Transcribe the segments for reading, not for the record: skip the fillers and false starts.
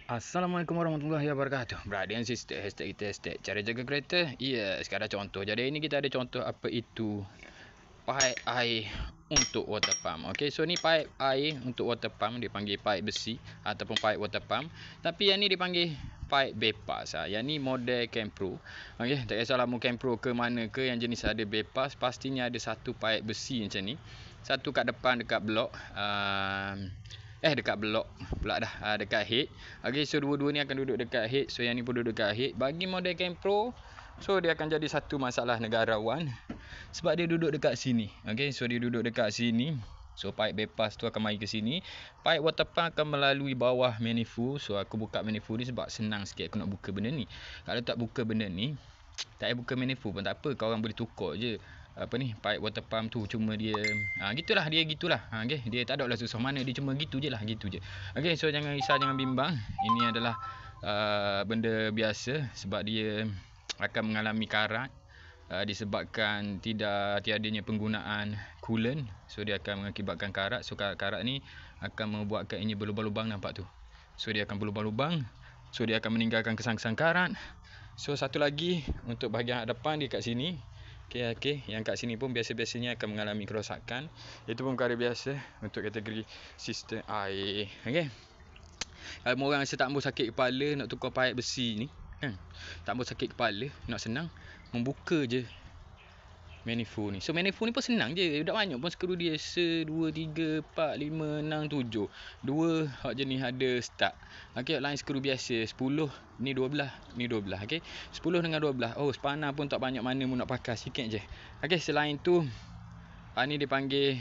Assalamualaikum warahmatullahi wabarakatuh. Brother and sister, hashtag kita hashtag cara jaga kereta. Ya, sekarang contoh. Jadi ini kita ada contoh apa itu pipe air untuk water pump. Okey, so ni pipe air untuk water pump, dipanggil pipe besi ataupun pipe water pump. Tapi yang ni dipanggil pipe bypass. Yang ni model Campro. Okey, tak kisahlah mu Campro ke mana ke, yang jenis ada bypass, pastinya ada satu pipe besi macam ni. Satu kat depan dekat blok dekat blok pula dah, dekat head. Okey, so dua-dua ni akan duduk dekat head. So yang ni pun duduk dekat head. Bagi model Campro, so dia akan jadi satu masalah negarawan sebab dia duduk dekat sini. Okey, so dia duduk dekat sini. So pipe bypass tu akan mari ke sini. Pipe water pump akan melalui bawah manifold. So aku buka manifold ni sebab senang sikit aku nak buka benda ni. Kalau tak buka benda ni, tak payah buka manifold pun tak apa, kau orang boleh tukar je apa ni pipe water pump tu. Cuma dia gitulah, dia gitulah. Okey, dia tak ada lah susah mana, dia cuma gitu je lah, gitu je. Okey, so jangan risau, jangan bimbang. Ini adalah benda biasa sebab dia akan mengalami karat disebabkan tiadanya penggunaan coolant. So dia akan mengakibatkan karat. So karat ni akan membuatkan ini berlubang-lubang, nampak tu. So dia akan berlubang-lubang. So dia akan meninggalkan kesan-kesan karat. So satu lagi untuk bahagian depan dia kat sini. Okey, yang kat sini pun biasa-biasanya akan mengalami kerosakan. Itu pun perkara biasa untuk kategori sistem air. Okey. Kalau orang rasa tak ambil sakit kepala nak tukar pipe besi ni, kan? Tak ambil sakit kepala, nak senang, membuka je manifold ni. So manifold ni pun senang je. Tak banyak pun skru dia. 1, 2, 3, 4, 5, 6, 7. 2 hak jenis ada start. Okey, lain skru biasa 10, ni 12, ni 12. Okey. 10 dengan 12. Oh, spanner pun tak banyak mana mu nak pakai, sikit je. Okey, selain tu ni dipanggil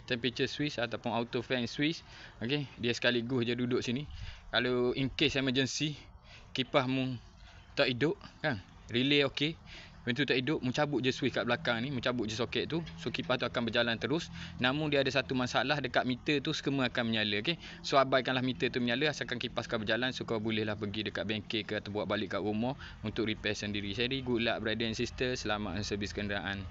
temperature switch ataupun auto fan switch. Okey, dia sekaligus je duduk sini. Kalau in case emergency, kipas mu tak hidup, kan? Relay okey. Pintu tak hidup, mencabut je switch kat belakang ni, mencabut je soket tu. So kipas tu akan berjalan terus. Namun dia ada satu masalah, dekat meter tu semua akan menyala. Okey. So abaikanlah meter tu menyala, asalkan kipas kau berjalan. So kau bolehlah pergi dekat bengkel ke atau buat balik kat rumah untuk repair sendiri. Jadi good luck brother and sister, selamat servis kenderaan.